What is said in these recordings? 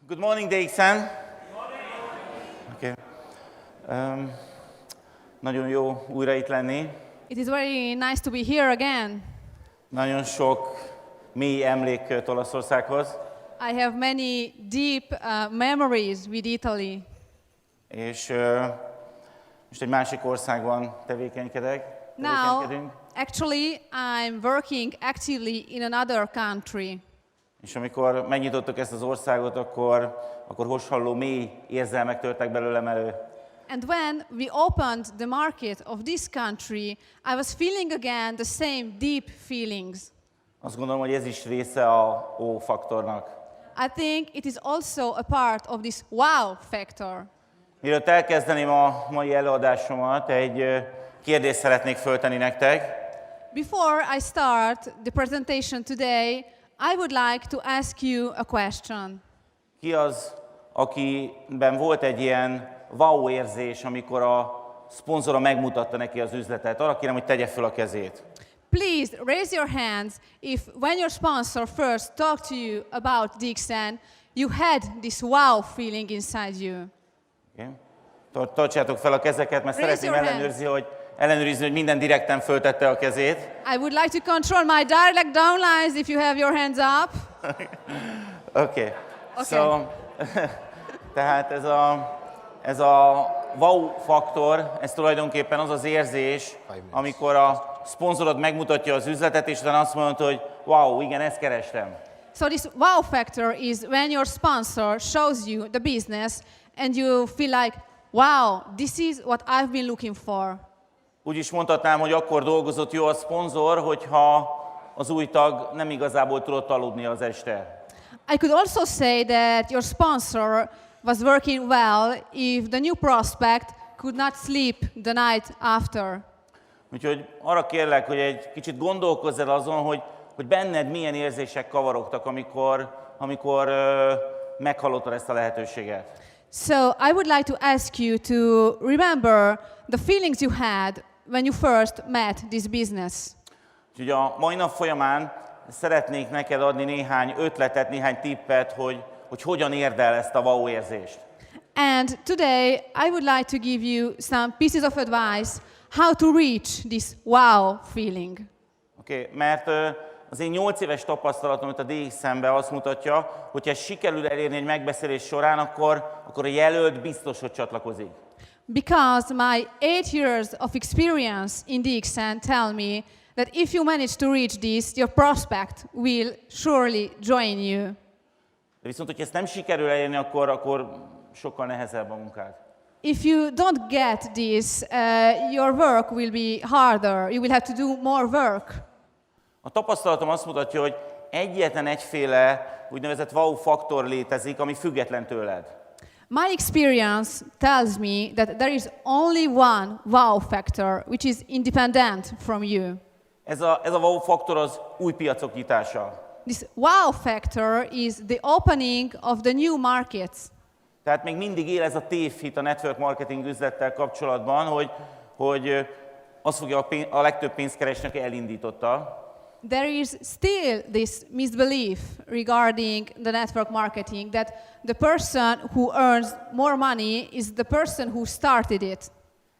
Good morning, DXN. Okay. Nagyon jó újra itt lenni. It is very nice to be here again. Nagyon sok mély emlék köt Olaszországhoz. I have many deep memories with Italy. És most egy másik országban tevékenykedünk. Now, actually, I'm working actively in another country. És amikor megnyitottuk ezt az országot, akkor hasonló mély érzelmek törtek belőlem elő. And when we opened the market of this country, I was feeling again the same deep feelings. Azt gondolom, hogy ez is része a faktornak. I think it is also a part of this wow factor. Mielőtt elkezdeném a mai előadásomat, egy kérdést szeretnék föltenni nektek. Before I start the presentation today, I would like to ask you a question. Ki az, akiben volt egy ilyen wow érzés, amikor a szponzora megmutatta neki az üzletet? Arra kérem, hogy tegye föl a kezét. Please raise your hands if when your sponsor first talked to you about DXN, you had this wow feeling inside you. Okay. Tartsátok fel a kezeket, mert szeretném ellenőrizni, hogy minden direkten föltette a kezét. I would like to control my direct downlines if you have your hands up. Okay. So, tehát ez a wow faktor, ez tulajdonképpen az az érzés, amikor a szponzorod megmutatja az üzletet, és utána azt mondod, hogy wow, igen, ezt kerestem. So this wow factor is when your sponsor shows you the business and you feel like, wow, this is what I've been looking for. Úgy is mondhatnám, hogy akkor dolgozott jó a szponzor, hogyha az új tag nem igazából tudott aludni az este. I could also say that your sponsor was working well if the new prospect could not sleep the night after. Úgyhogy arra kérlek, hogy egy kicsit gondolkozz el azon, hogy benned milyen érzések kavarogtak, amikor meghallottad ezt a lehetőséget. So I would like to ask you to remember the feelings you had when you first met this business. Úgyhogy a mai nap folyamán szeretnék neked adni néhány ötletet, néhány tippet, hogy hogyan érd el ezt a wow érzést. And today I would like to give you some pieces of advice how to reach this wow feeling. Okay, mert az én 8 éves tapasztalatom itt a DXN-ben azt mutatja, hogy ha sikerül elérni egy megbeszélés során, akkor a jelölt biztos, hogy csatlakozik. Because my 8 years of experience in DXN tell me that if you manage to reach this, your prospect will surely join you. De viszont, hogyha ezt nem sikerül elérni, akkor sokkal nehezebb a munkád. If you don't get this, your work will be harder. You will have to do more work. A tapasztalatom azt mutatja, hogy egyetlen egyféle úgynevezett wow faktor létezik, ami független tőled. My experience tells me that there is only one wow factor, which is independent from you. Ez a wow faktor az új piacok nyitása. This wow factor is the opening of the new markets. Tehát még mindig él ez a tévhit a network marketing üzlettel kapcsolatban, hogy azt fogja a legtöbb pénzt keresni, aki elindította. There is still this misbelief regarding the network marketing that the person who earns more money is the person who started it.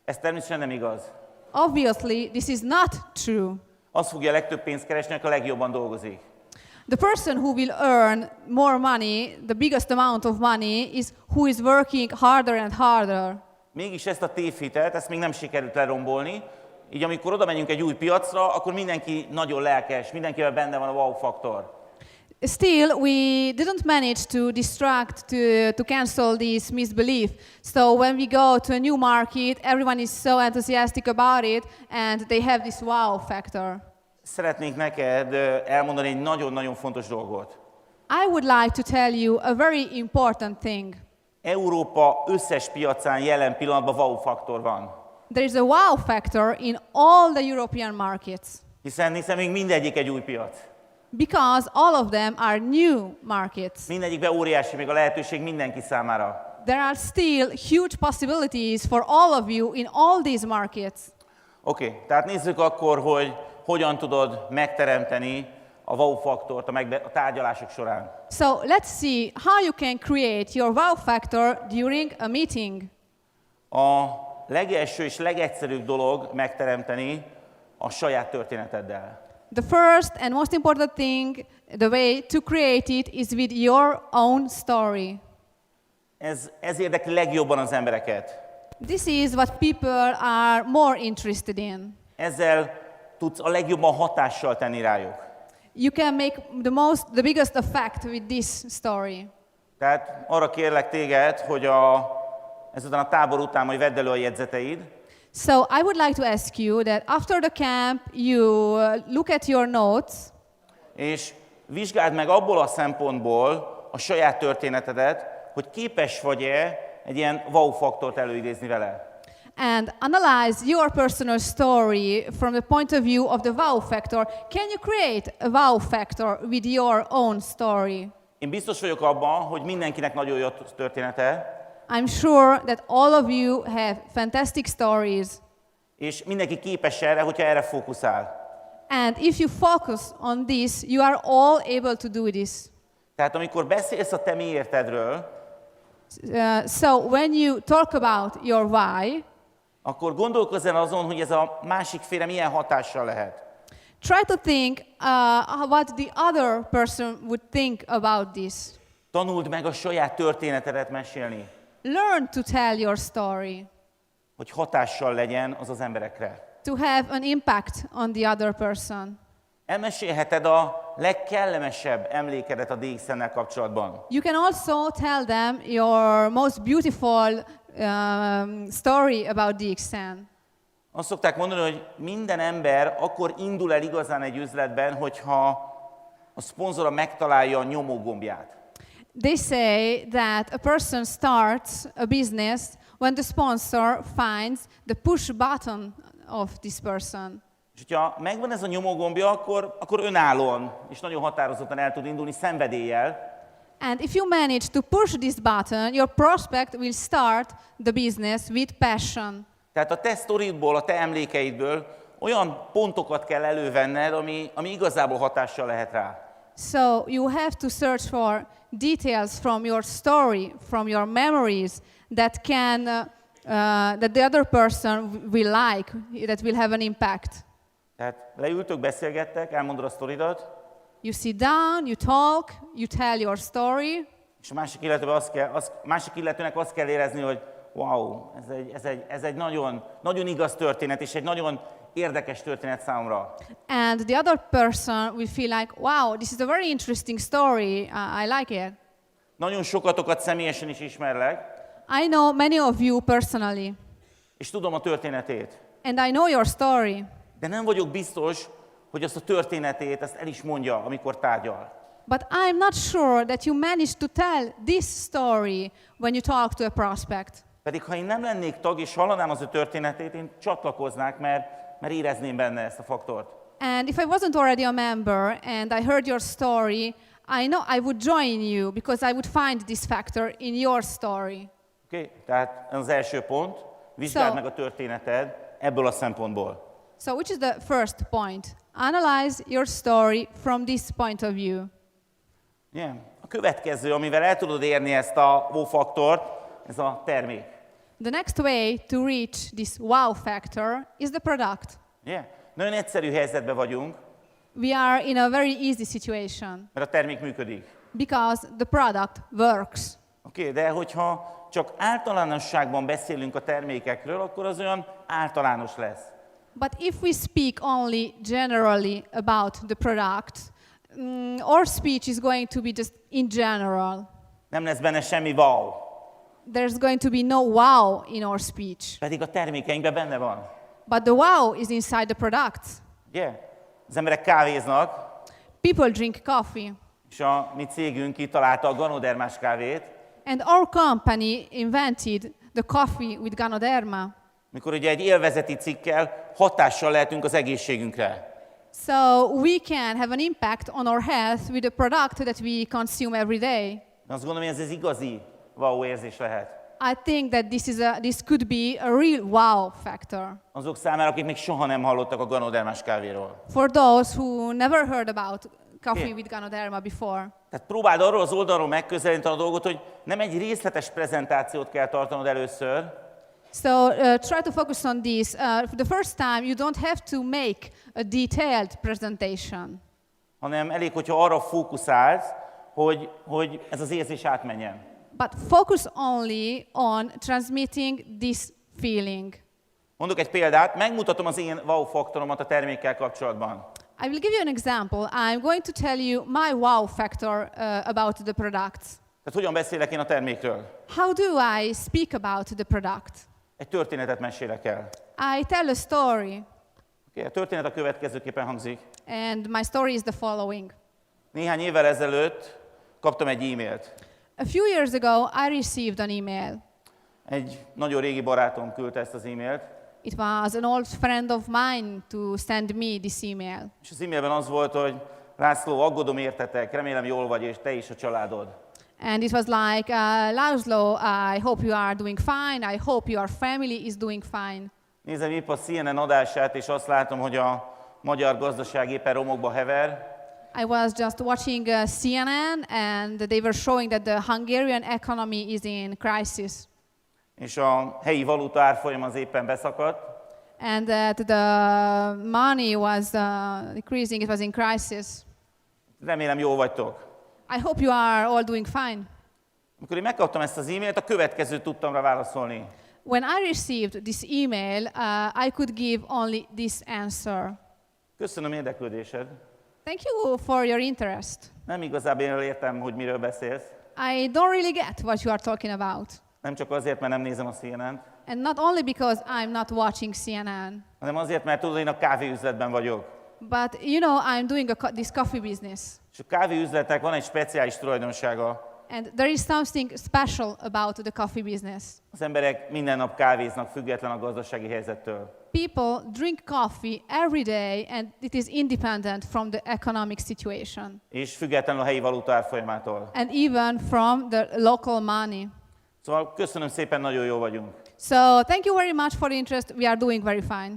Ez természetesen nem igaz. Obviously, this is not true. Azt fogja a legtöbb pénzt keresni, aki a legjobban dolgozik. The person who will earn more money, the biggest amount of money, is who is working harder and harder. Mégis ezt a tévhitet, ezt még nem sikerült lerombolni, így amikor oda megyünk egy új piacra, akkor mindenki nagyon lelkes, mindenkivel benne van a wow faktor. Still, we didn't manage to distract, to cancel this misbelief. So when we go to a new market, everyone is so enthusiastic about it, and they have this wow factor. Szeretnék neked elmondani egy nagyon-nagyon fontos dolgot. I would like to tell you a very important thing. Európa összes piacán jelen pillanatban wow faktor van. There is a wow factor in all the European markets. Hiszen még mindegyik egy új piac. Because all of them are new markets. Mindegyikben óriási még a lehetőség mindenki számára. There are still huge possibilities for all of you in all these markets. Oké, tehát nézzük akkor, hogy hogyan tudod megteremteni a wow faktort a tárgyalások során. So let's see how you can create your wow factor during a meeting. A legelső és legegyszerűbb dolog megteremteni a saját történeteddel. The first and most important thing, the way to create it is with your own story. Ez érdekli legjobban az embereket. This is what people are more interested in. Ezzel tudsz a legjobban hatással tenni rájuk. You can make the biggest effect with this story. Tehát arra kérlek téged, hogy ezután a tábor után majd vedd elő a jegyzeteid. So I would like to ask you that after the camp you look at your notes. És vizsgáld meg abból a szempontból a saját történetedet, hogy képes vagy-e egy ilyen wow faktort előidézni vele. And analyze your personal story from the point of view of the wow factor. Can you create a wow factor with your own story? Én biztos vagyok abban, hogy mindenkinek nagyon jó története. I'm sure that all of you have fantastic stories. És mindenki képes erre, hogyha erre fókuszál. And if you focus on this, you are all able to do this. Tehát amikor beszélsz a te miértedről, So when you talk about your why, akkor gondolkozz el azon, hogy ez a másik félre milyen hatással lehet. try to think what the other person would think about this. Tanuld meg a saját történetedet mesélni, Learn to tell your story, hogy hatással legyen az emberekre. to have an impact on the other person. Elmesélheted a legkellemesebb emlékedet a DXN-nel kapcsolatban. You can also tell them your most beautiful story about DXN. Azt szokták mondani, hogy minden ember akkor indul el igazán egy üzletben, hogyha a szponzora megtalálja a nyomógombját. They say that a person starts a business when the sponsor finds the push button of this person. És hogyha megvan ez a nyomógombja, akkor önállóan és nagyon határozottan el tud indulni szenvedéllyel. And if you manage to push this button, your prospect will start the business with passion. Tehát a te sztoridból, a te emlékeidből olyan pontokat kell elővenned, ami igazából hatással lehet rá. So you have to search for details from your story, from your memories that that the other person will like, that will have an impact. Tehát leültök, beszélgettek, elmondod a sztoridat, You sit down, you talk, you tell your story, és a másik illetőnek azt kell érezni, hogy wow, ez egy nagyon, nagyon igaz történet, és egy nagyon érdekes történet számomra. and the other person will feel like, wow, this is a very interesting story, I like it. Nagyon sokatokat személyesen is ismerlek, I know many of you personally, és tudom a történetét. and I know your story, De nem vagyok biztos, hogy azt a történetét ezt el is mondja, amikor tárgyal. but I'm not sure that you managed to tell this story when you talk to a prospect. Pedig ha én nem lennék tag, és hallanám az ő történetét, én csatlakoznák, mert érezném benne ezt a faktort. And if I wasn't already a member and I heard your story, I know I would join you because I would find this factor in your story. Okay? Tehát ez az első pont, vizsgáld meg a történeted ebből a szempontból. So which is the first point? Analyze your story from this point of view. Yeah. A következő, amivel el tudod érni ezt a wow faktort, ez a termék. The next way to reach this wow factor is the product. Yeah. Nagyon egyszerű helyzetben vagyunk, We are in a very easy situation mert a termék működik. because the product works. Oké, de hogyha csak általánosságban beszélünk a termékekről, akkor az olyan általános lesz. But if we speak only generally about the product, our speech is going to be just in general. Nem lesz benne semmi wow. There's going to be no wow in our speech. Pedig a termékeinkben benne van. But the wow is inside the product. Yeah. Az emberek kávéznak, People drink coffee. és a mi cégünk kitalálta a ganodermás kávét, And our company invented the coffee with Ganoderma. mikor ugye egy élvezeti cikkel hatással lehetünk az egészségünkre. So we can have an impact on our health with a product that we consume every day. Azt gondolom, hogy ez igazi wow érzés lehet. I think that this could be a real wow factor. Azok számára, akik még soha nem hallottak a ganodermás kávéról. For those who never heard about coffee with Ganoderma before. Tehát próbáld arról az oldalról megközelíteni a dolgot, hogy nem egy részletes prezentációt kell tartanod először, So try to focus on this. For the first time, you don't have to make a detailed presentation. hanem elég, hogyha arra fókuszálsz, hogy ez az érzés átmenjen. But focus only on transmitting this feeling. Mondok egy példát, megmutatom az én wow faktoromat a termékkel kapcsolatban. I will give you an example. I'm going to tell you my wow factor about the products. Tehát hogyan beszélek én a termékről? How do I speak about the product? Egy történetet mesélek el. I tell a story, Okay, a történet a következőképpen hangzik. and my story is the following. Néhány évvel ezelőtt kaptam egy e-mailt. A few years ago, I received an email. Egy nagyon régi barátom küldte ezt az e-mailt, It was an old friend of mine to send me this email. és az e-mailben az volt, hogy László, aggódom értetek, remélem jól vagy, és te is a családod. And it was like, László, I hope you are doing fine. I hope your family is doing fine. Nézem épp a CNN adását, és azt látom, hogy a magyar gazdaság éppen romokba hever, I was just watching CNN, and they were showing that the Hungarian economy is in crisis, és a helyi valuta árfolyam az éppen beszakadt, and that the money was decreasing. It was in crisis. remélem jól vagytok. I hope you are all doing fine. Amikor én megkaptam ezt az e-mailt, a következőt tudtam rá válaszolni. When I received this email, I could give only this answer. Köszönöm érdeklődésed. Thank you for your interest. Nem igazából értem, hogy miről beszélsz. I don't really get what you are talking about. Nem csak azért, mert nem nézem a CNN-t, And not only because I'm not watching CNN, hanem azért, mert tudod, én a kávéüzletben vagyok. but you know, I'm doing this coffee business. És a kávéüzletnek van egy speciális tulajdonsága. And there is something special about the coffee business. Az emberek minden nap kávéznak, független a gazdasági helyzettől. People drink coffee every day, and it is independent from the economic situation, És függetlenül a helyi valuta árfolyamától. and even from the local money. Szóval köszönöm szépen, nagyon jó vagyunk. So thank you very much for the interest. We are doing very fine.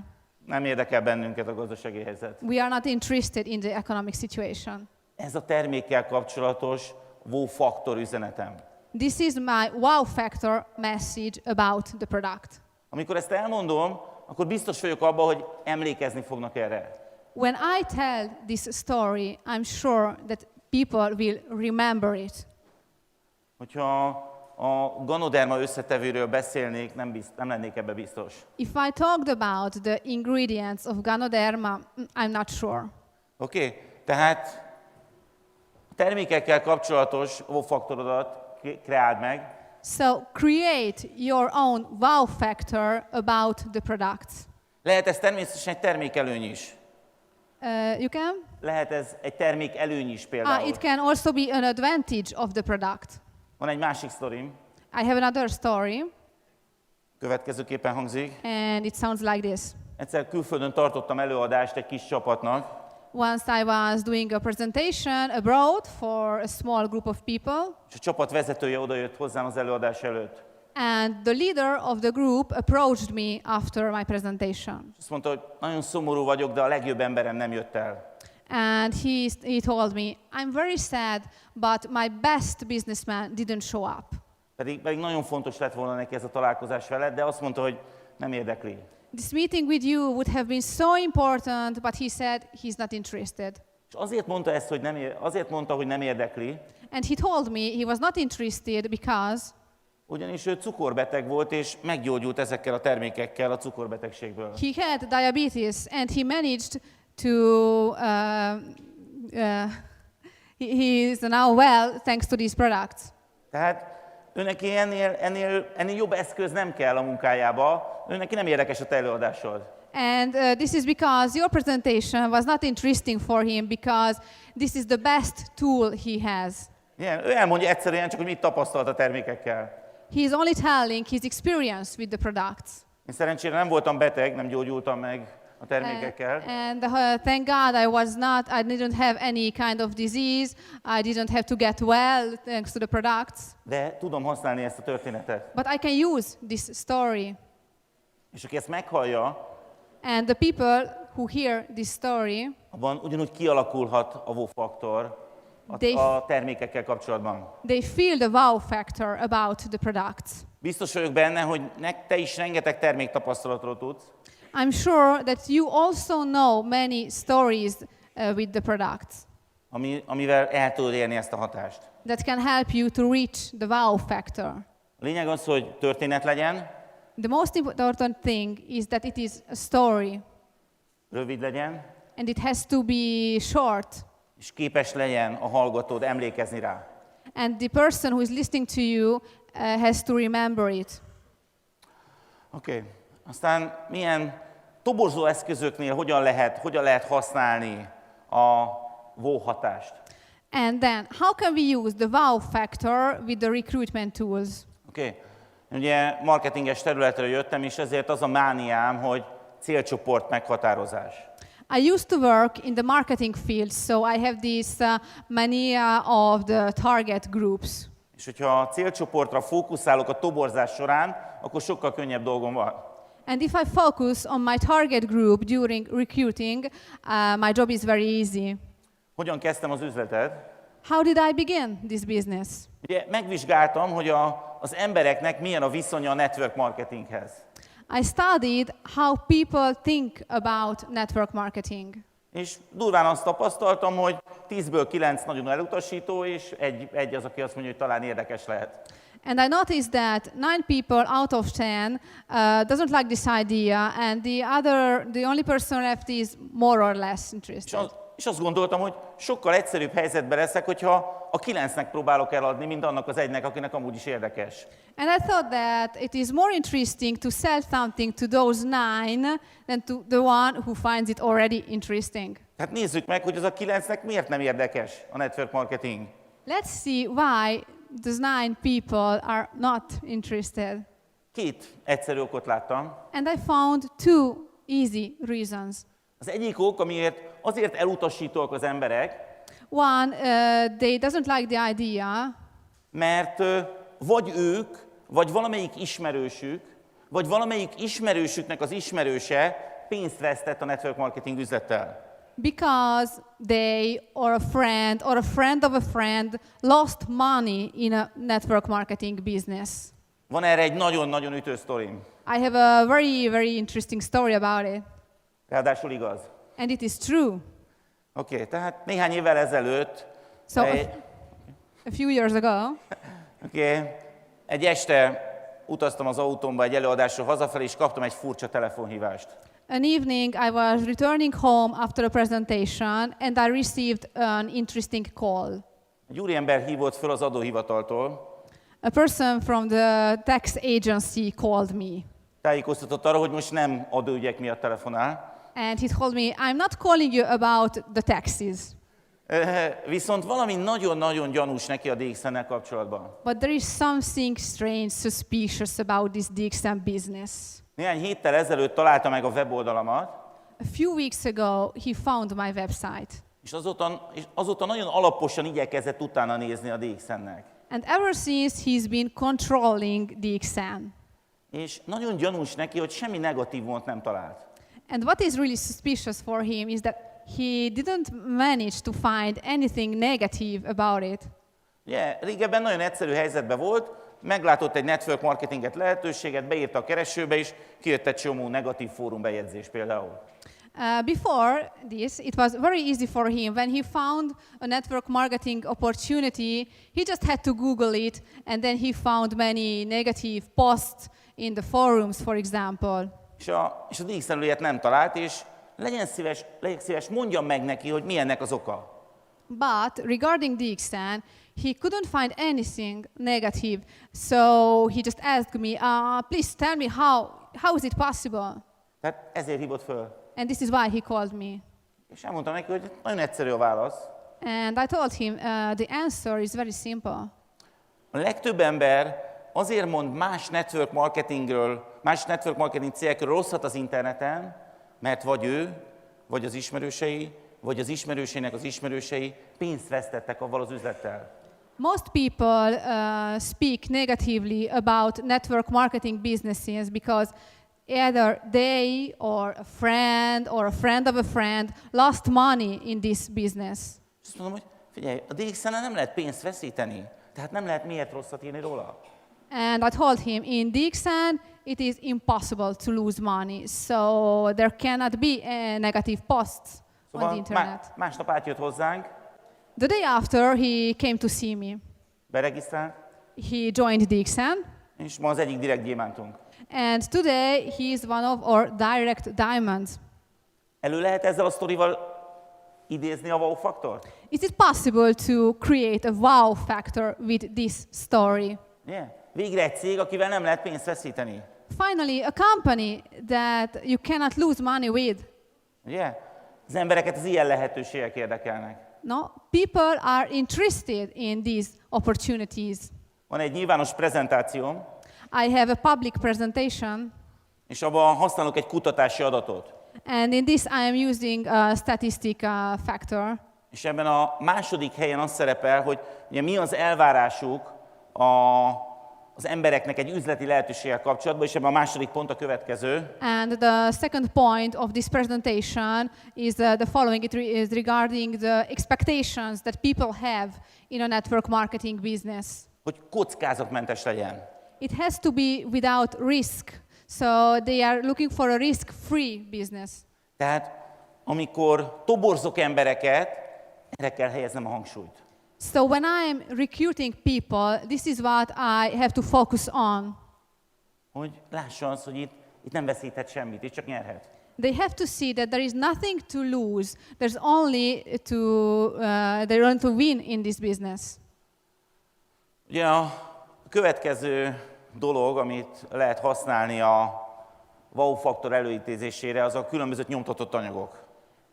Nem érdekel bennünket a gazdasági helyzet. We are not interested in the economic situation. Ez a termékkel kapcsolatos wow faktor üzenetem. This is my wow factor message about the product. Amikor ezt elmondom, akkor biztos vagyok abban, hogy emlékezni fognak erre. When I tell this story, I'm sure that people will remember it. Hogyha a Ganoderma összetevőről beszélnék, nem lennék ebbe biztos. If I talked about the ingredients of Ganoderma, I'm not sure. Oké? Tehát a termékekkel kapcsolatos wow faktorodat kreáld meg, So create your own wow factor about the products. lehet ez természetesen egy termékelőny is. You can? Lehet ez egy termékelőny is például. It can also be an advantage of the product. Van egy másik sztorim, I have another story, következőképpen hangzik. and it sounds like this. Egyszer külföldön tartottam előadást egy kis csapatnak, Once I was doing a presentation abroad for a small group of people, és a csapat vezetője odajött hozzám az előadás előtt. and the leader of the group approached me after my presentation. Azt mondta, hogy nagyon szomorú vagyok, de a legjobb emberem nem jött el. And he told me, I'm very sad, but my best businessman didn't show up. Pedig nagyon fontos lett volna neki ez a találkozás veled, de azt mondta, hogy nem érdekli. This meeting with you would have been so important, but he said he's not interested. És azért mondta ezt, hogy hogy nem érdekli, And he told me he was not interested because ugyanis ő cukorbeteg volt, és meggyógyult ezekkel a termékekkel a cukorbetegségből. he had diabetes, and he managed to, he is now well thanks to these products. Tehát őneki ennél jobb eszköz nem kell a munkájába, őneki nem érdekes a te előadásod. And this is because your presentation was not interesting for him, because this is the best tool he has. Igen, ő elmondja egyszerűen csak, hogy mit tapasztalt a termékekkel. He is only telling his experience with the products. Én szerencsére nem voltam beteg, nem gyógyultam meg a termékekkel. And thank God I didn't have any kind of disease. I didn't have to get well thanks to the products. De tudom használni ezt a történetet. But I can use this story. És aki ezt meghallja, And the people who hear this story, abban ugyanúgy kialakulhat a wow faktor a termékekkel kapcsolatban. they feel the wow factor about the products. Biztos vagyok benne, hogy te is rengeteg terméktapasztalatról tudsz, I'm sure that you also know many stories with the products amivel el tudod érni ezt a hatást. that can help you to reach the wow factor. A lényeg az, hogy történet legyen, The most important thing is that it is a story, rövid legyen, and it has to be short, és képes legyen a hallgatód emlékezni rá. and the person who is listening to you has to remember it. Oké. Aztán milyen toborzó eszközöknél hogyan lehet használni a wow hatást? And then, how can we use the wow factor with the recruitment tools? Oké. Ugye marketinges területről jöttem, és ezért az a mániám, hogy célcsoport meghatározás. I used to work in the marketing field, so I have this mania of the target groups. És hogyha a célcsoportra fókuszálok a toborzás során, akkor sokkal könnyebb dolgom van. And if I focus on my target group during recruiting, my job is very easy. Hogyan kezdtem az üzletet? How did I begin this business? Ugye megvizsgáltam, hogy az embereknek milyen a viszonya a network marketinghez. I studied how people think about network marketing. És durván azt tapasztaltam, hogy 10-ből 9 nagyon elutasító, és egy az, aki azt mondja, hogy talán érdekes lehet. And I noticed that 9 people out of 10 doesn't like this idea, and the only person left is more or less interested. És azt gondoltam, hogy sokkal egyszerűbb helyzetben leszek, hogyha a 9-nek próbálok eladni, mint annak az egynek, akinek amúgy is érdekes. And I thought that it is more interesting to sell something to those 9 than to the one who finds it already interesting. Hát nézzük meg, hogy az a 9-nek miért nem érdekes a network marketing. Let's see why those 9 people are not interested. 2 egyszerű okot láttam. And I found 2 easy reasons. Az egyik ok, amiért azért elutasítóak az emberek, One, they doesn't like the idea, mert vagy ők, vagy valamelyik ismerősük, vagy valamelyik ismerősüknek az ismerőse pénzt vesztett a network marketing üzlettel. because they or a friend of a friend lost money in a network marketing business. Van erre egy nagyon-nagyon ütő sztorim. I have a very, very interesting story about it. Ráadásul igaz. And it is true. Oké, tehát néhány évvel ezelőtt So a few years ago, egy este utaztam az autómba egy előadásról hazafelé, és kaptam egy furcsa telefonhívást. an evening I was returning home after a presentation and I received an interesting call. Egy úriember hívott föl az adóhivataltól, A person from the tax agency called me. tájékoztatott arra, hogy most nem adóügyek miatt telefonál, And he told me, I'm not calling you about the taxes, viszont valami nagyon-nagyon gyanús neki a DXN-nel kapcsolatban. but there is something strange, suspicious about this DXN business. Néhány héttel ezelőtt találta meg a weboldalamat, A few weeks ago, he found my website. és azóta nagyon alaposan igyekezett utána nézni a DXN-nek. And ever since, he's been controlling DXN. És nagyon gyanús neki, hogy semmi negatívumot nem talált. And what is really suspicious for him is that he didn't manage to find anything negative about it. Ugye, régebben nagyon egyszerű helyzetben volt, meglátott egy network marketinget lehetőséget, beírta a keresőbe, és kijött egy csomó negatív fórumbejegyzés például. Before this, it was very easy for him. When he found a network marketing opportunity, he just had to Google it, and then he found many negative posts in the forums, for example. És a DXN ilyet nem talált, és legyen szíves, mondjam meg neki, hogy mi ennek az oka. But regarding DXN, he couldn't find anything negative, so he just asked me, please tell me how is it possible? Tehát ezért hívott föl. And this is why he called me. És elmondtam neki, hogy nagyon egyszerű a válasz. And I told him, the answer is very simple. A legtöbb ember azért mond más network marketing cégekről rosszat az interneten, mert vagy ő, vagy az ismerősei, vagy az ismerősének az ismerősei pénzt vesztettek avval az üzlettel. Most people speak negatively about network marketing businesses because either they or a friend of a friend lost money in this business. És azt mondom, hogy figyelj, a DXN-en nem lehet pénzt veszíteni, tehát nem lehet miért rosszat írni róla. And I told him, in DXN, it is impossible to lose money, so there cannot be negative posts on the internet. Másnap átjött hozzánk, The day after, he came to see me. beregisztrált, He joined DXN, és ma az egyik direkt gyémántunk. and today he is one of our direct diamonds. Elő lehet ezzel a sztorival idézni a wow faktort? Is it possible to create a wow factor with this story? Yeah. Végre egy cég, akivel nem lehet pénzt veszíteni. Finally, a company that you cannot lose money with. Ugye? Az embereket az ilyen lehetőségek érdekelnek. No, people are interested in these opportunities. Van egy nyilvános prezentációm, I have a public presentation, és abban használok egy kutatási adatot. and in this I am using a statistic factor. És ebben a második helyen az szerepel, hogy ugye mi az elvárásuk az embereknek egy üzleti lehetőséggel kapcsolatban, és ebben a második pont a következő. And the second point of this presentation is the following. It is regarding the expectations that people have in a network marketing business. Hogy kockázatmentes legyen. It has to be without risk. So they are looking for a risk-free business. Tehát amikor toborzok embereket, erre kell helyeznem a hangsúlyt. So when I'm recruiting people, this is what I have to focus on. Hogy lássa az, hogy itt nem veszíthet semmit, itt csak nyerhet. They have to see that there is nothing to lose. There's only they're going to win in this business. Ugye a következő dolog, amit lehet használni a wow faktor előidézésére, az a különböző nyomtatott anyagok.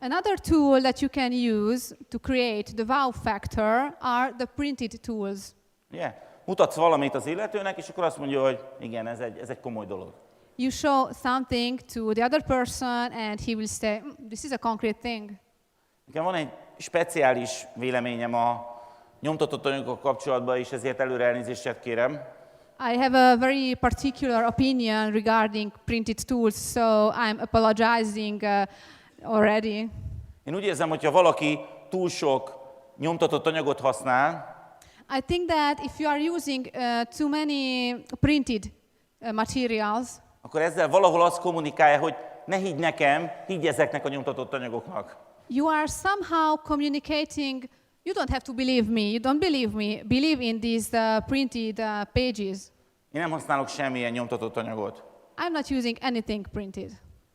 Another tool that you can use to create the wow factor are the printed tools. Ugye? Mutatsz valamit az illetőnek, és akkor azt mondja, hogy igen, ez egy komoly dolog. You show something to the other person and he will say, this is a concrete thing. Nekem van egy speciális véleményem a nyomtatott anyagokkal kapcsolatban, és ezért előre elnézést kérem. I have a very particular opinion regarding printed tools, so I'm apologizing already. Én úgy érzem, hogyha valaki túl sok nyomtatott anyagot használ, I think that if you are using too many printed materials, akkor ezzel valahol azt kommunikálja, hogy ne higgy nekem, higgy ezeknek a nyomtatott anyagoknak. you are somehow communicating, you don't have to believe me, you don't believe me, believe in these printed pages. Én nem használok semmilyen nyomtatott anyagot. I'm not using anything printed.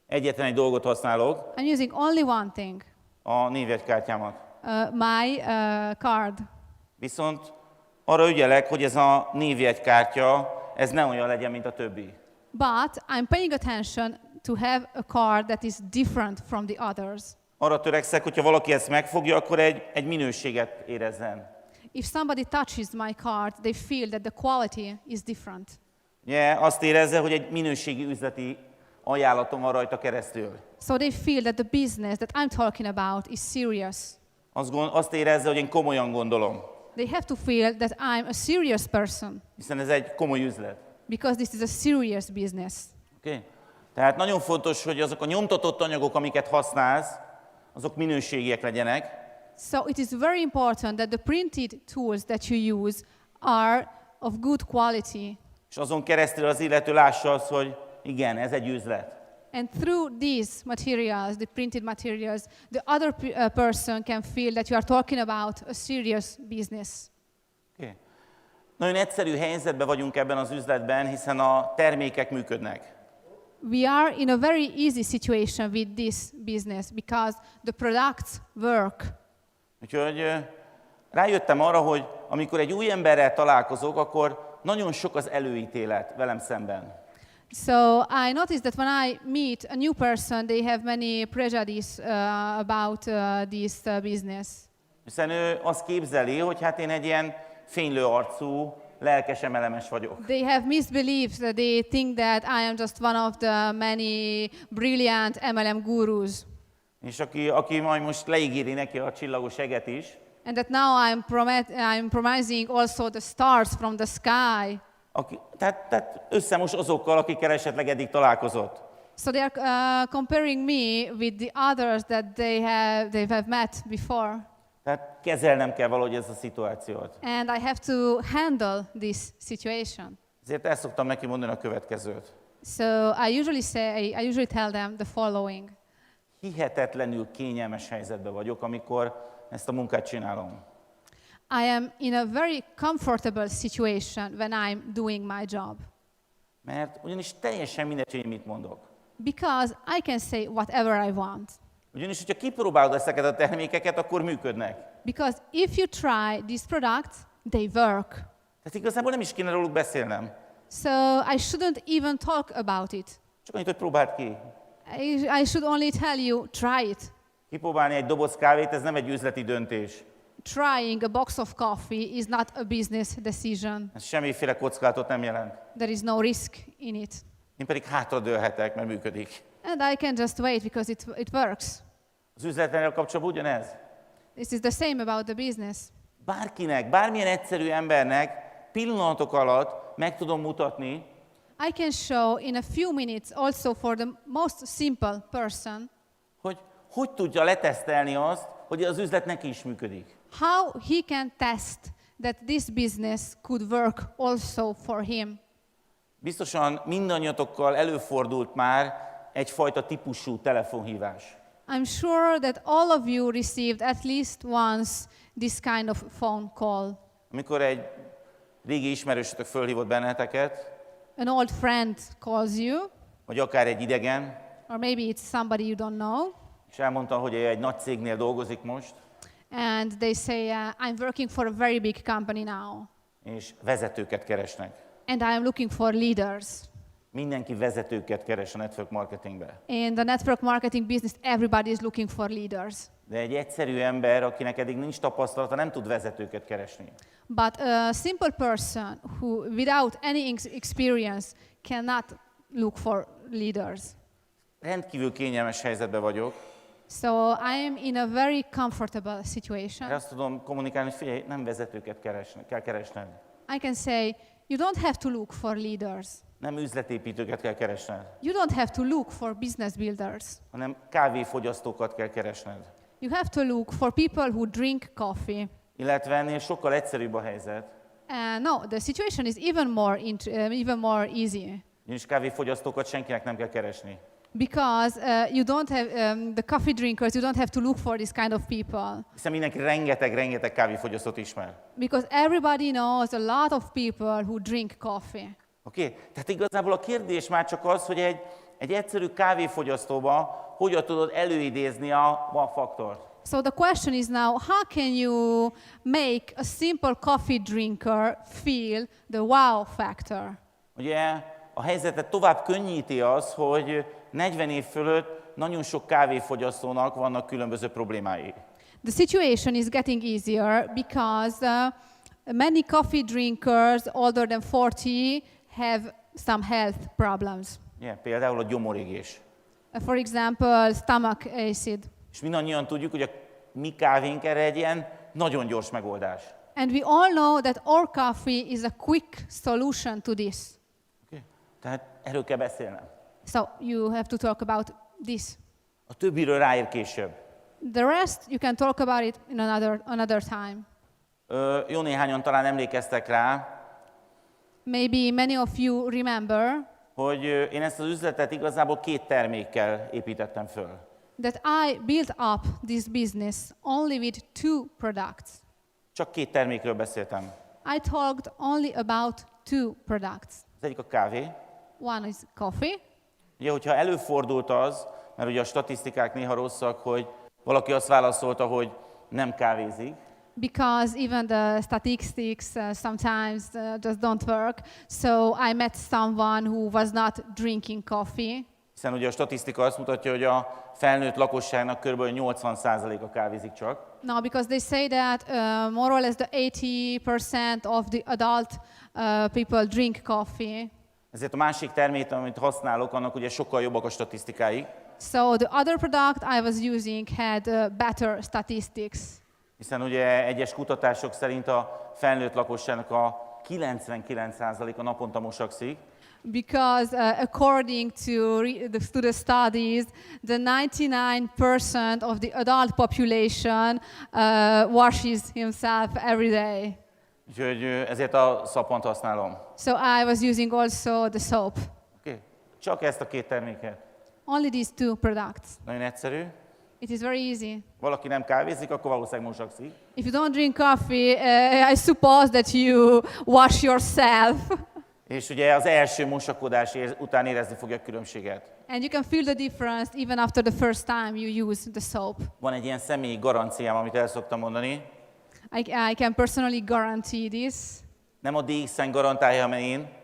Egyetlen egy dolgot használok, I'm using only one thing, a névjegykártyámat. my card. Viszont arra ügyelek, hogy ez a névjegykártya, ez ne olyan legyen, mint a többi. But I'm paying attention to have a card that is different from the others. Arra törekszek, hogyha valaki ezt megfogja, akkor egy minőséget érezzen. If somebody touches my card, they feel that the quality is different. Yeah, azt érezze, hogy egy minőségi üzleti ajánlatom van rajta keresztül. So they feel that the business that I'm talking about is serious. Azt érezze, hogy én komolyan gondolom. They have to feel that I'm a serious person, Hiszen ez egy komoly üzlet. because this is a serious business. Okay? Tehát nagyon fontos, hogy azok a nyomtatott anyagok, amiket használsz, azok minőségiek legyenek. So it is very important that the printed tools that you use are of good quality. És azon keresztül az illető lássa azt, hogy igen, ez egy üzlet. And through these materials, the printed materials, the other person can feel that you are talking about a serious business. Okay. Nagyon egyszerű helyzetben vagyunk ebben az üzletben, hiszen a termékek működnek. We are in a very easy situation with this business because the products work. Úgyhogy rájöttem arra, hogy amikor egy új emberrel találkozok, akkor nagyon sok az előítélet velem szemben. So I noticed that when I meet a new person, they have many prejudice about this business. Hiszen ő azt képzeli, hogy hát én egy ilyen fénylő arcú, lelkes emelemes vagyok. They have misbeliefs. They think that I am just one of the many brilliant MLM gurus. És aki majd most leígéri neki a csillagos eget is. And that now I'm promising also the stars from the sky. Tehát összemos azokkal, akikkel esetleg eddig találkozott. So they are comparing me with the others that they have met before. Tehát kezelnem kell valahogy ezt a szituációt. And I have to handle this situation. Ezért el szoktam neki mondani a következőt. So I usually tell them the following. Hihetetlenül kényelmes helyzetben vagyok, amikor ezt a munkát csinálom. I am in a very comfortable situation when I'm doing my job. Mert ugyanis teljesen mindegy, hogy mit mondok. Because I can say whatever I want. Ugyanis, hogyha kipróbálod ezeket a termékeket, akkor működnek. Because if you try these products, they work. Tehát igazából nem is kéne róluk beszélnem. So I shouldn't even talk about it. Csak annyit, hogy próbáld ki. I should only tell you, try it. Kipróbálni egy doboz kávét, ez nem egy üzleti döntés. Trying a box of coffee is not a business decision. Ez semmiféle kockázatot nem jelent. There is no risk in it. Én pedig hátradőlhetek, mert működik. And I can just wait because it works. Az üzletlenel kapcsolatban ugyanez. This is the same about the business. Bárkinek, bármilyen egyszerű embernek pillanatok alatt meg tudom mutatni, I can show in a few minutes also for the most simple person hogy tudja letesztelni azt, hogy az üzlet neki is működik. how he can test that this business could work also for him. Biztosan mindannyiatokkal előfordult már egyfajta típusú telefonhívás. I'm sure that all of you received at least once this kind of phone call. Amikor egy régi ismerősötök fölhívott benneteket, An old friend calls you, vagy akár egy idegen, or maybe it's somebody you don't know, és elmondta, hogy egy nagy cégnél dolgozik most, and they say, I'm working for a very big company now, és vezetőket keresnek. and I am looking for leaders. Mindenki vezetőket keres a network marketingbe. In the network marketing business, everybody is looking for leaders. De egy egyszerű ember, akinek eddig nincs tapasztalata, nem tud vezetőket keresni. But a simple person who, without any experience, cannot look for leaders. Rendkívül kényelmes helyzetben vagyok. So I am in a very comfortable situation. De azt tudom kommunikálni, hogy figyelj, nem vezetőket kell keresned. I can say, you don't have to look for leaders. Nem üzletépítőket kell keresned, You don't have to look for business builders. hanem kávéfogyasztókat kell keresned. You have to look for people who drink coffee. Illetve ennél sokkal egyszerűbb a helyzet. No, the situation is even more easy. Ugyanis kávéfogyasztókat senkinek nem kell keresni. Because you don't have the coffee drinkers. You don't have to look for this kind of people. Hiszen mindenki rengeteg kávéfogyasztót ismer. Because everybody knows a lot of people who drink coffee. Oké? Tehát igazából a kérdés már csak az, hogy egy egyszerű kávéfogyasztóba hogyan tudod előidézni a faktort. So the question is now, how can you make a simple coffee drinker feel the wow factor? Ugye a helyzetet tovább könnyíti az, hogy 40 év fölött nagyon sok kávéfogyasztónak vannak különböző problémái. The situation is getting easier because many coffee drinkers older than 40 have some health problems. Yeah, például a gyomorégés. For example, stomach acid. És mindannyian tudjuk, hogy a mi kávénk erre egy ilyen nagyon gyors megoldás. And we all know that our coffee is a quick solution to this. Okay? Tehát erről kell beszélnem. So you have to talk about this. A többiről ráér később. The rest you can talk about it in another time. Jó néhányan talán emlékeztek rá, Maybe many of you remember hogy én ezt az üzletet igazából 2 termékkel építettem föl. that I built up this business only with 2 products. Csak 2 termékről beszéltem. I talked only about 2 products. Az egyik a kávé. One is coffee. Ugye, hogyha előfordult az, mert ugye a statisztikák néha rosszak, hogy valaki azt válaszolta, hogy nem kávézik, Because even the statistics sometimes just don't work. So I met someone who was not drinking coffee. hiszen ugye a statisztika azt mutatja, hogy a felnőtt lakosságnak kb. 80%-a kávézik csak. No, because they say that more or less the 80% of the adult people drink coffee. Ezért a másik termék, amit használok, annak ugye sokkal jobbak a statisztikái, So the other product I was using had better statistics. hiszen ugye egyes kutatások szerint a felnőtt lakosságnak a 99%-a naponta mosakszik, because according to the studies, the 99% of the adult population washes himself every day. Úgyhogy ezért a szapont használom. So I was using also the soap. Okay. Csak ezt a két terméket. Only these two products. Nagyon egyszerű. It is very easy. Valaki nem kávézik, akkor valószínűleg mosakszik. If you don't drink coffee, I suppose that you wash yourself. És ugye az első mosakodás után érezni fogja a különbséget. And you can feel the difference even after the first time you use the soap. Van egy ilyen személyi garanciám, amit el szoktam mondani. I can personally guarantee this. Nem a DXN garantálja, hanem én.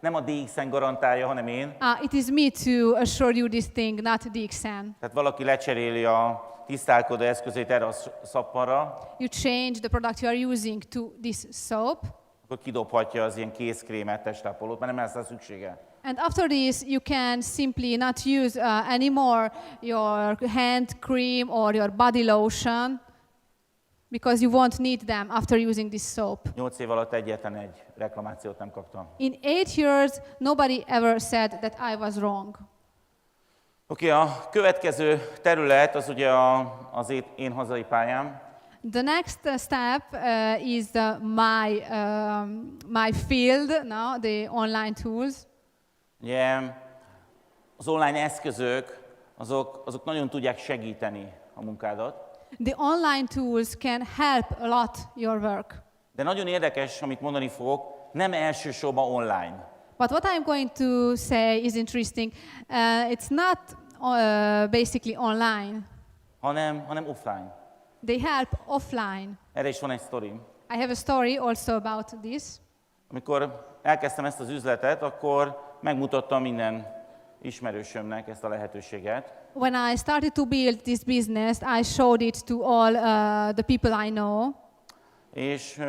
Nem a DXN garantálja, hanem én. It is me to assure you this thing, not DXN. Tehát valaki lecseréli a tisztálkodó eszközét erre a szappanra, You change the product you are using to this soap. akkor kidobhatja az ilyen kézkrémet, testápolót, mert nem lesz rá szüksége. And after this, you can simply not use anymore your hand cream or your body lotion because you won't need them after using this soap. 8 év alatt egyetlen egy reklamációt nem kaptam. In 8 years, nobody ever said that I was wrong. Oké, a következő terület az ugye az én hazai pályám. The next step is my field, no, the online tools. Ugye az online eszközök, azok nagyon tudják segíteni a munkádat. The online tools can help a lot your work. De nagyon érdekes, amit mondani fogok, nem elsősorban online. But what I'm going to say is interesting. It's not basically online. hanem offline. They help offline. Erre is van egy sztorim. I have a story also about this. Amikor elkezdtem ezt az üzletet, akkor megmutattam minden ismerősömnek ezt a lehetőséget. When I started to build this business, I showed it to all the people I know. És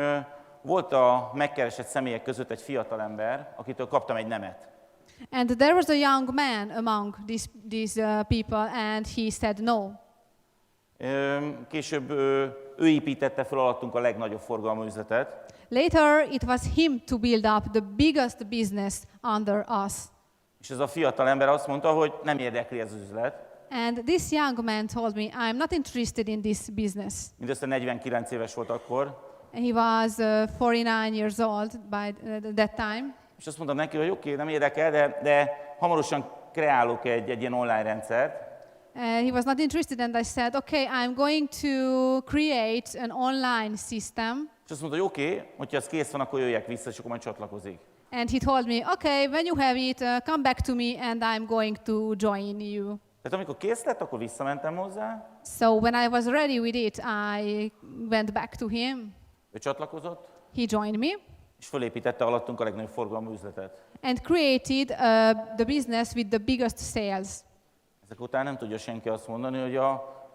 volt a megkeresett személyek között egy fiatalember, akitől kaptam egy nemet. And there was a young man among these people, and he said no. Később ő építette fel alattunk a legnagyobb forgalmú üzletet. Later, it was him to build up the biggest business under us. És ez a fiatalember azt mondta, hogy nem érdekli ez az üzlet. And this young man told me, I'm not interested in this business. Mindössze 49 éves volt akkor. He was 49 years old by that time. És azt mondtam neki, hogy oké, nem érdekel, de hamarosan kreálok egy ilyen online rendszert. He was not interested, and I said, okay, I'm going to create an online system. És azt mondta, hogy oké, hogyha ez kész van, akkor jöjjek vissza, és akkor majd csatlakozik. And he told me, okay, when you have it, come back to me, and I'm going to join you. Tehát amikor kész lett, akkor visszamentem hozzá. So when I was ready with it, I went back to him. Ő csatlakozott, He joined me és fölépítette alattunk a legnagyobb forgalmú üzletet. and created the business with the biggest sales. Ezek után nem tudja senki azt mondani, hogy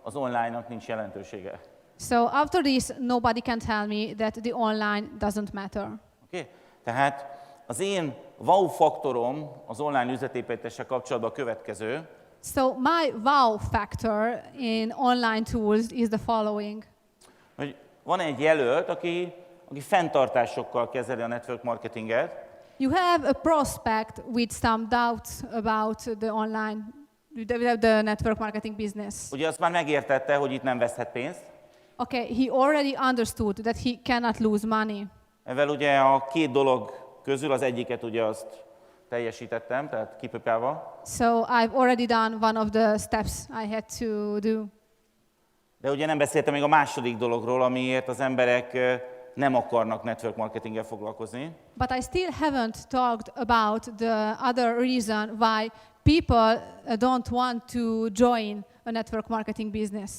az online-nak nincs jelentősége. So after this, nobody can tell me that the online doesn't matter. Oké? Tehát az én wow faktorom az online üzletépítéssel kapcsolatban a következő, So my wow factor in online tools is the following. hogy van egy jelölt, aki fenntartásokkal kezeli a network marketinget, You have a prospect with some doubts about the online, the network marketing business. ugye azt már megértette, hogy itt nem veszhet pénzt. Okay, he already understood that he cannot lose money. Ezzel ugye a két dolog közül az egyiket ugye azt teljesítettem, tehát kipipálva. So I've already done one of the steps I had to do. De ugye nem beszéltem még a második dologról, amiért az emberek nem akarnak network marketinggel foglalkozni. But I still haven't talked about the other reason why people don't want to join a network marketing business.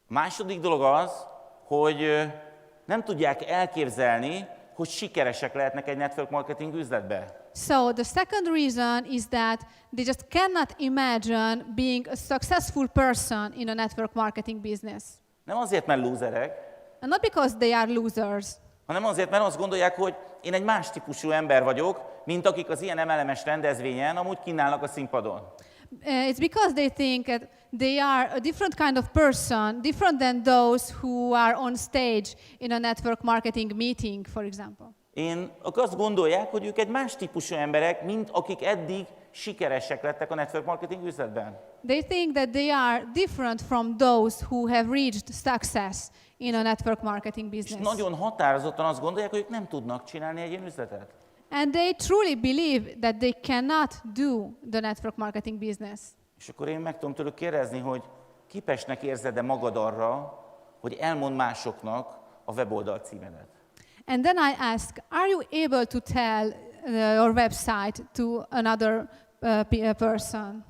A második dolog az, hogy nem tudják elképzelni, hogy sikeresek lehetnek egy network marketing üzletbe. So the second reason is that they just cannot imagine being a successful person in a network marketing business. Nem azért, mert lúzerek, And not because they are losers, hanem azért, mert azt gondolják, hogy én egy más típusú ember vagyok, mint akik az ilyen MLM-es rendezvényen amúgy kínálnak a színpadon. It's because they think that they are a different kind of person, different than those who are on stage in a network marketing meeting, for example. azt gondolják, hogy ők egy más típusú emberek, mint akik eddig sikeresek lettek a network marketing üzletben. They think that they are different from those who have reached success in a network marketing És business. nagyon határozottan azt gondolják, hogy ők nem tudnak csinálni egy ilyen üzletet. And they truly believe that they cannot do the network marketing business. És akkor én meg tudom tőlük kérdezni, hogy képesnek érzed-e magad arra, hogy elmond másoknak a weboldal címedet? And then I ask, are you able to tell your website to another person?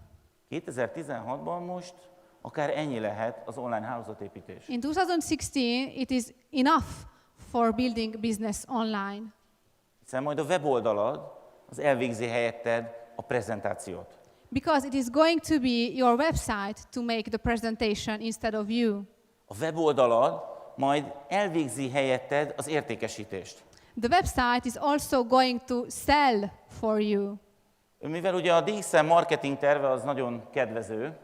2016-ban most akár ennyi lehet az online hálózatépítés. In 2016, it is enough for building business online. Hiszen majd a weboldalad az elvégzi helyetted a prezentációt. Because it is going to be your website to make the presentation instead of you. A weboldalad majd elvégzi helyetted az értékesítést. The website is also going to sell for you. Mivel ugye a DXN marketing terve az nagyon kedvező,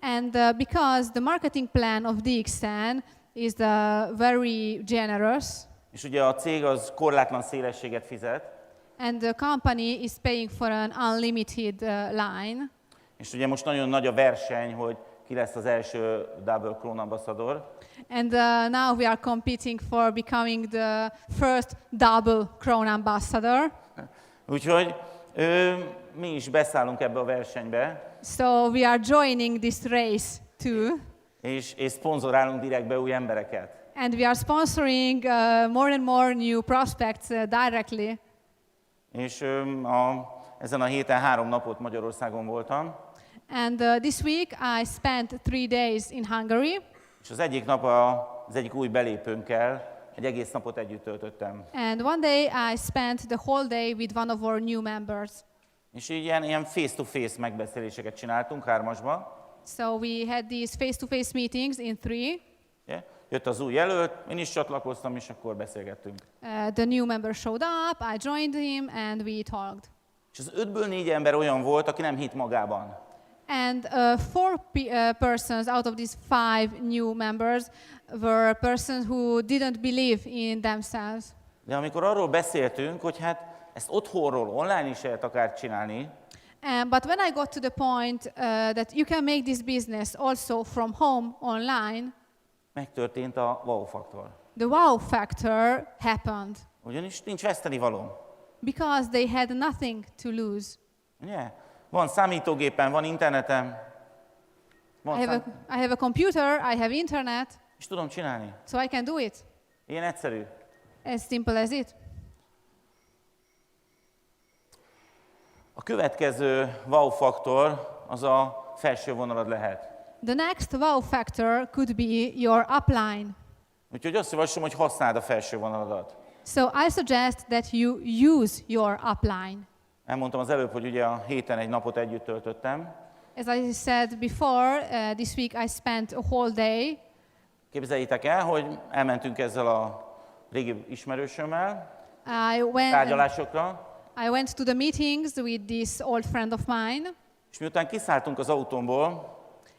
And because the marketing plan of DXN is very generous, és ugye a cég az korlátlan szélességet fizet, and the company is paying for an unlimited line, és ugye most nagyon nagy a verseny, hogy ki lesz az első Double Crown ambassador. and now we are competing for becoming the first double crown ambassador. Úgyhogy mi is beszállunk ebbe a versenybe, So we are joining this race too. és szponzorálunk direktbe új embereket. And we are sponsoring more and more new prospects directly. És ezen a héten 3 napot Magyarországon voltam, And this week I spent 3 days in Hungary. és az egyik nap az egyik új belépőnkkel egy egész napot együtt töltöttem. And one day I spent the whole day with one of our new members. És így ilyen face-to-face megbeszéléseket csináltunk 3-asban. So we had these face-to-face meetings in 3. Ugye? Jött az új jelölt, én is csatlakoztam, és akkor beszélgettünk. The new member showed up, I joined him, and we talked. És az 5-ből 4 ember olyan volt, aki nem hitt magában. And 4 persons out of these 5 new members were persons who didn't believe in themselves. De amikor arról beszéltünk, hogy hát ezt otthonról online is lehet akár csinálni, But when I got to the point that you can make this business also from home online, megtörtént a wow faktor. the wow factor happened Ugyanis nincs vesztenivalóm. because they had nothing to lose. Ugye? Van számítógépen, van internetem, I have a computer, I have internet, és tudom csinálni. so I can do it. Ilyen egyszerű. As simple as it. A következő wow faktor az a felső vonalad lehet. The next wow factor could be your upline. Úgyhogy azt javaslom, hogy használd a felső vonaladat. So I suggest that you use your upline. Elmondtam az előbb, hogy ugye a héten egy napot együtt töltöttem. As I said before, this week I spent a whole day. Képzeljétek el, hogy elmentünk ezzel a régi ismerősömmel I tárgyalásokra, went to the meetings with this old friend of mine, és miután kiszálltunk az autómból,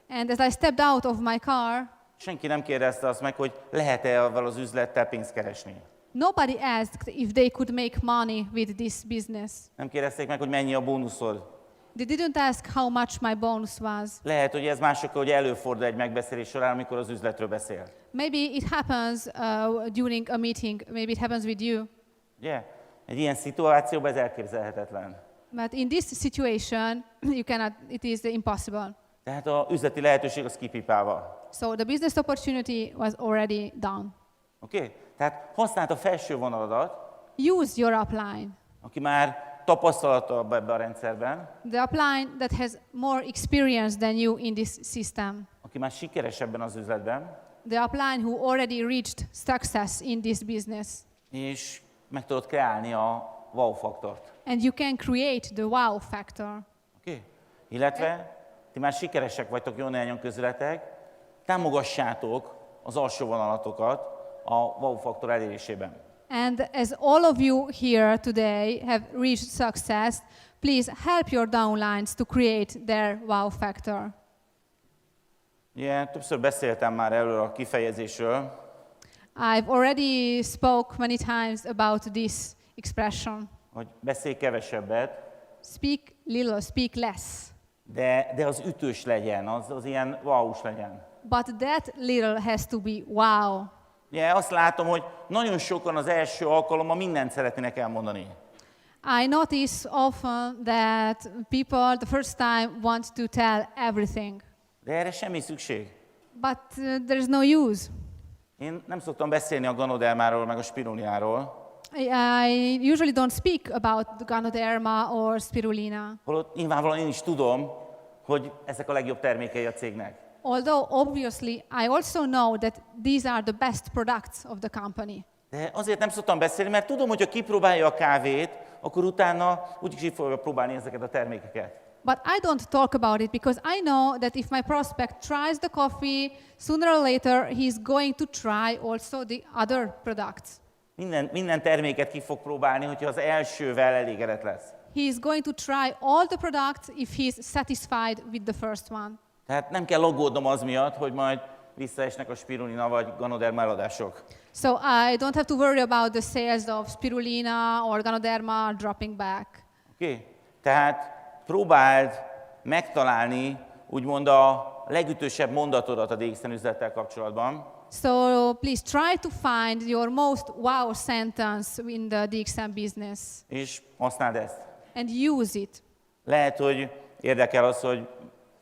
and as I stepped out of my car, senki nem kérdezte azt meg, hogy lehet-e avval az üzlettel pénzt keresni. nobody asked if they could make money with this business. Nem kérdezték meg, hogy mennyi a bónuszod. They didn't ask how much my bonus was. Lehet, hogy ez másokkal ugye előfordul egy megbeszélés során, amikor az üzletről beszél. Maybe it happens during a meeting. Maybe it happens with you. Ugye? Egy ilyen szituációban ez elképzelhetetlen. But in this situation, you cannot. It is impossible. Tehát az üzleti lehetőség az kipipálva. So the business opportunity was already done. Oké? Tehát használd a felső vonaladat, Use your upline. aki már tapasztalatabb ebben a rendszerben, The upline that has more experience than you in this system. aki már sikeres ebben az üzletben, The upline who already reached success in this business. és meg tudod kreálni a wow faktort. And you can create the wow factor. Oké? Illetve ti már sikeresek vagytok jó néhányan közületek, támogassátok az alsó vonalatokat a wow faktor elérésében. And as all of you here today have reached success, please help your downlines to create their wow factor. Ugye, többször beszéltem már erről a kifejezésről, I've already spoke many times about this expression. Hogy beszélj kevesebbet, Speak little, speak less. de az ütős legyen, az ilyen wow-s legyen. But that little has to be wow. Ugye azt látom, hogy nagyon sokan az első alkalommal mindent szeretnének elmondani. I notice often that people the first time want to tell everything. De erre semmi szükség. But there is no use. Én nem szoktam beszélni a ganodermáról, meg a spirulináról. I usually don't speak about the Ganoderma or spirulina. Holott nyilvánvalóan én is tudom, hogy ezek a legjobb termékei a cégnek. Although obviously I also know that these are the best products of the company. De azért nem szoktam beszélni, mert tudom, hogy ha kipróbálja a kávét, akkor utána úgyis így fogja próbálni ezeket a termékeket. But I don't talk about it because I know that if my prospect tries the coffee, sooner or later he's going to try also the other products. Minden terméket ki fog próbálni, hogyha az elsővel elégedett lesz. He is going to try all the products if he's satisfied with the first one. Tehát nem kell aggódnom az miatt, hogy majd visszaesnek a spirulina vagy ganoderma eladások. So I don't have to worry about the sales of spirulina or Ganoderma dropping back. Oké? Tehát próbáld megtalálni úgymond a legütősebb mondatodat a DXN üzlettel kapcsolatban, So please try to find your most wow sentence in the DXN business és használd ezt. and use it. Lehet, hogy érdekel az, hogy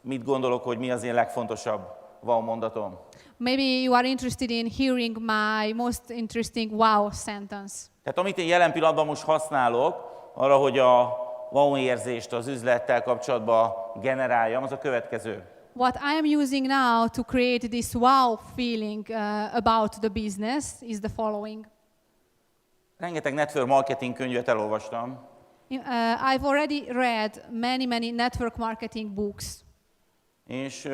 mit gondolok, hogy mi az én legfontosabb wow mondatom. Maybe you are interested in hearing my most interesting wow sentence. Tehát amit én jelen pillanatban most használok, arra, hogy a wow érzést az üzlettel kapcsolatban generáljam, az a következő. What I am using now to create this wow feeling about the business is the following. Rengeteg network marketing könyvet elolvastam, I've already read many network marketing books. és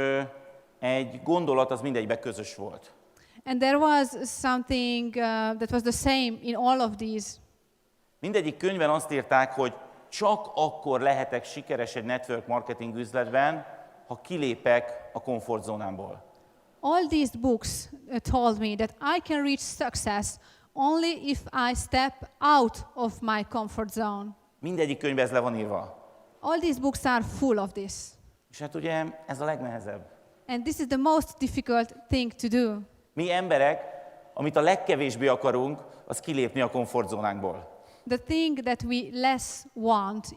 egy gondolat az mindegyikben közös volt. And there was something that was the same in all of these. Mindegyik könyvben azt írták, hogy csak akkor lehetek sikeres egy network marketing üzletben, ha kilépek a komfortzónámból. All these books told me that I can reach success only if I step out of my comfort zone. Mindegyik könyvben ez le van írva. All these books are full of this. És hát ugye ez a legnehezebb. And this is the most difficult thing to do. Mi emberek, amit a legkevésbé akarunk, az kilépni a komfortzónánkból. The thing that we less want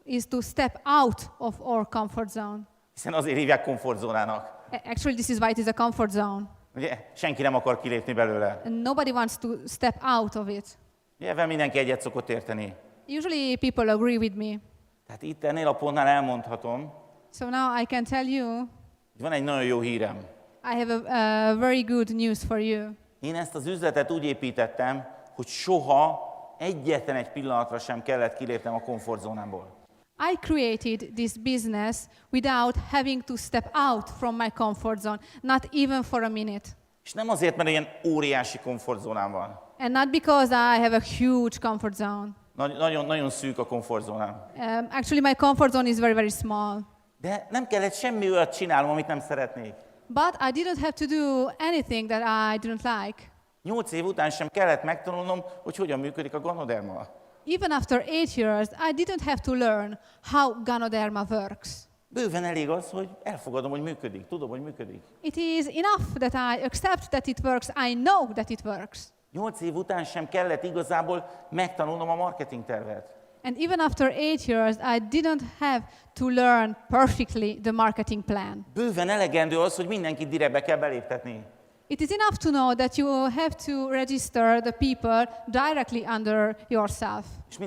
is to step out of our comfort zone. Hiszen azért hívják komfortzónának. Actually, this is why it is a comfort zone. Ugye, senki nem akar kilépni belőle. And nobody wants to step out of it. Ugye, ebben mindenki egyet szokott érteni. Usually people agree with me. Tehát itt ennél a pontnál elmondhatom, So now I can tell you, hogy van egy nagyon jó hírem. I have a very good news for you. Én ezt az üzletet úgy építettem, hogy soha egyetlen egy pillanatra sem kellett kilépnem a komfortzónámból. I created this business without having to step out from my comfort zone, not even for a minute. És nem azért, mert ilyen óriási komfortzónám van. And not because I have a huge comfort zone. Nagyon szűk a komfortzónám. Actually, my comfort zone is very small. De nem kellett semmi olyat csinálnom, amit nem szeretnék. But I didn't have to do anything that I didn't like. 8 év után sem kellett megtanulnom, hogy hogyan működik a ganoderma. Even after 8 years, I didn't have to learn how Ganoderma works. Bőven elég az, hogy elfogadom, hogy működik, tudom, hogy működik. It is enough that I accept that it works. I know that it works. 8 év után sem kellett igazából megtanulnom a marketing tervet. And even after 8 years, I didn't have to learn perfectly the marketing plan. Bőven elegendő az, hogy mindenkit direktbe kell beléptetni. It is enough to know that you have to register the people directly under yourself. És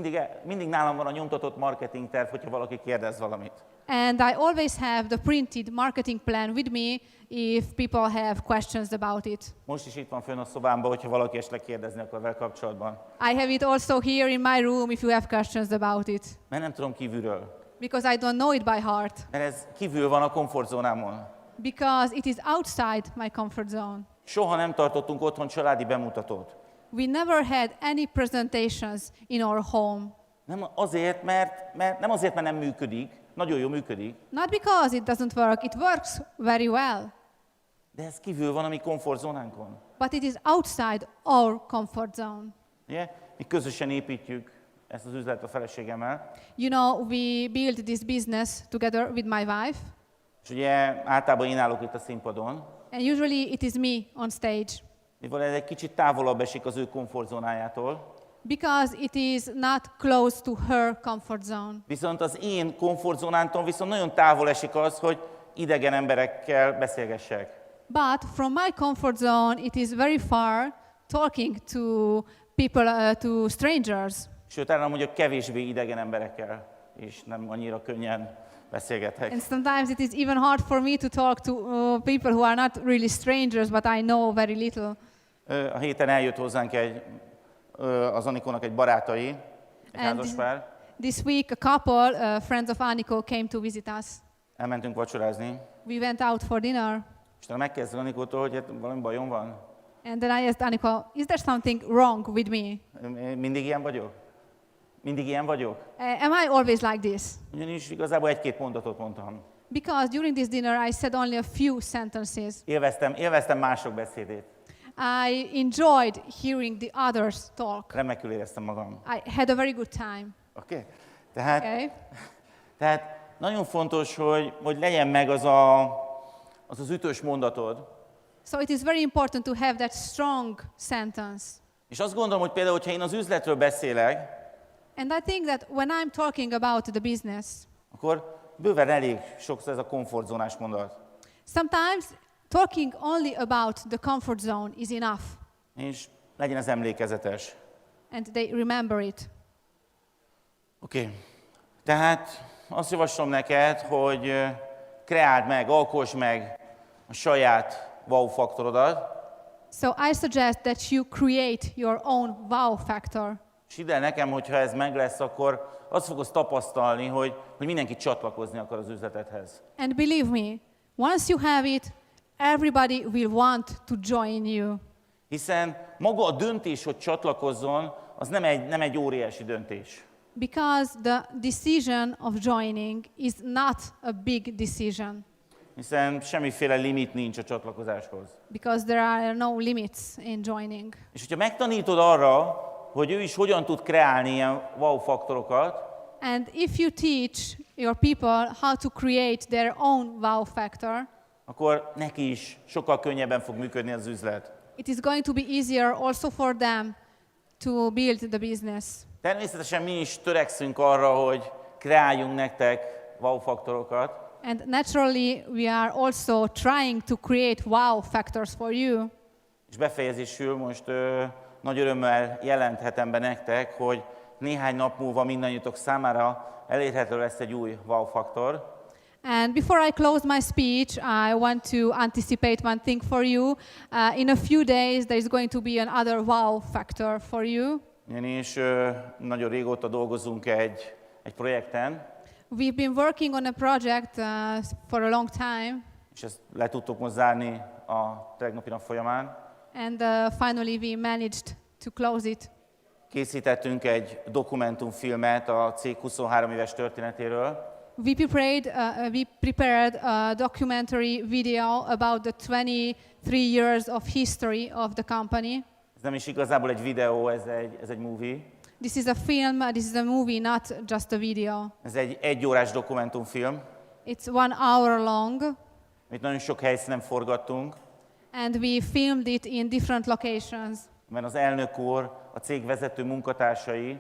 mindig nálam van a nyomtatott marketing terv, hogyha valaki kérdez valamit. And I always have the printed marketing plan with me if people have questions about it. Most is itt van fönn a szobámban, hogyha valaki esetleg kérdezni akar vele kapcsolatban. I have it also here in my room if you have questions about it. Mert nem tudom kívülről. Because I don't know it by heart. Mert ez kívül van a komfortzónámon. Because it is outside my comfort zone. Soha nem tartottunk otthon családi bemutatót. We never had any presentations in our home. Nem azért, mert nem működik, nagyon jól működik, Not because it doesn't work, it works very well. de ez kívül van a mi komfortzónánkon. But it is outside our comfort zone. Ugye? Mi közösen építjük ezt az üzletet a feleségemmel. You know, we built this business together with my wife, És ugye általában én állok itt a színpadon, and usually it is me on stage, mivel ez egy kicsit távolabb esik az ő komfortzónájától. because it is not close to her comfort zone. Viszont az én komfortzónámtól viszont nagyon távol esik az, hogy idegen emberekkel beszélgessek. But from my comfort zone, it is very far talking to people, to strangers. Sőt, talán mondjuk kevésbé idegen emberekkel, és nem annyira könnyen beszélgetek. And sometimes it is even hard for me to talk to people who are not really strangers, but I know very little. A héten eljött hozzánk az Anikónak egy barátai, egy And házaspár. This week, a couple, friends of Aniko, came to visit us. Elmentünk vacsorázni, We went out for dinner, és talán megkérdeztem Anikótól, hogy hát valami bajom van. and then I asked Aniko, "Is there something wrong with me? Mindig ilyen vagyok? Mindig ilyen vagyok? Am I always like this?" Ugyanis igazából egy-két mondatot mondtam. Because during this dinner, I said only a few sentences. Élveztem mások beszédét. I enjoyed hearing the others talk. Remekül éreztem magam. I had a very good time. Oké? Okay? Tehát nagyon fontos, hogy legyen meg az ütős mondatod. So it is very important to have that strong sentence. És azt gondolom, hogy például, hogyha én az üzletről beszélek, And I think that when I'm talking about the business, akkor bőven elég sokszor ez a komfortzónás mondat. sometimes talking only about the comfort zone is enough, És legyen ez emlékezetes. and they remember it. Oké. Tehát azt javaslom neked, hogy kreáld meg, alkosd meg a saját wow faktorodat, So I suggest that you create your own wow factor. és hidd el nekem, hogyha ez meg lesz, akkor azt fogod tapasztalni, hogy mindenki csatlakozni akar az üzletedhez. And believe me, once you have it, everybody will want to join you. Hiszen maga a döntés, hogy csatlakozzon, az nem egy óriási döntés. Because the decision of joining is not a big decision. Hiszen semmiféle limit nincs a csatlakozáshoz. Because there are no limits in joining. És hogyha megtanítod arra, hogy ő is hogyan tud kreálni ilyen wow faktorokat, And if you teach your people how to create their own wow factor, akkor neki is sokkal könnyebben fog működni az üzlet. it is going to be easier also for them to build the business. Természetesen mi is törekszünk arra, hogy kreáljunk nektek wow faktorokat, And naturally, we are also trying to create wow factors for you. és befejezésül most nagy örömmel jelenthetem be nektek, hogy néhány nap múlva mindannyiutok számára elérhető lesz egy új wow faktor. And before I close my speech, I want to anticipate one thing for you. In a few days, there is going to be another wow factor for you. Ugyanis nagyon régóta dolgozunk egy projekten, We've been working on a project for a long time, és ezt le tudtuk most zárni a tegnapi nap folyamán. and finally we managed to close it. Készítettünk egy dokumentumfilmet a cég 23 éves történetéről, We prepared a documentary video about the 23 years of history of the company. ez nem is igazából egy videó, ez egy movie. This is a film, this is a movie, not just a video. Ez egy egyórás dokumentumfilm, It's 1 hour long, amit nagyon sok helyszínen forgattunk, and we filmed it in different locations mert az elnök úr, a cég vezető munkatársai,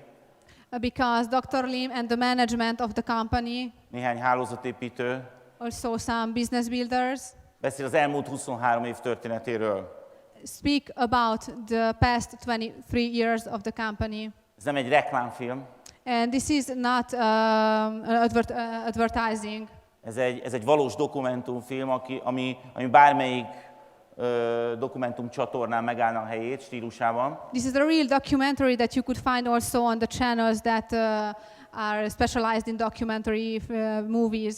because Dr. Lim and the management of the company, néhány hálózatépítő also some business builders, beszél az elmúlt 23 év történetéről. speak about the past 23 years of the company. Ez nem egy reklámfilm, And this is not advertising. ez egy valós dokumentumfilm, ami bármelyik dokumentum csatornán megállna a helyét stílusában. This is a real documentary that you could find also on the channels that are specialized in documentary movies.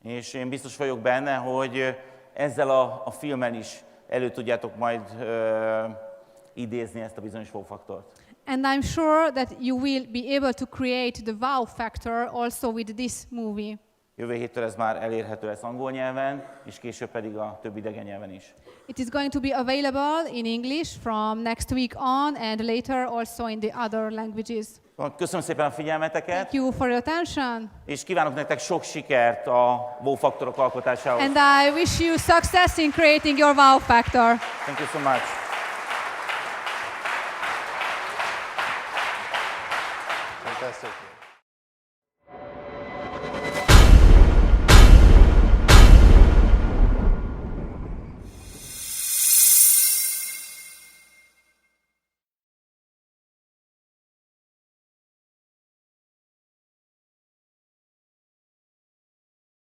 És én biztos vagyok benne, hogy ezzel a filmmel is elő tudjátok majd idézni ezt a bizonyos wow faktort. And I'm sure that you will be able to create the wow factor also with this movie. Jövő héttől ez már elérhető lesz angol nyelven, és később pedig a több idegen nyelven is. It is going to be available in English from next week on and later also in the other languages. Köszönöm szépen a figyelmeteket, Thank you for your attention. és kívánok nektek sok sikert a wow faktorok alkotásához. And I wish you success in creating your wow factor. Thank you so much. Fantastic.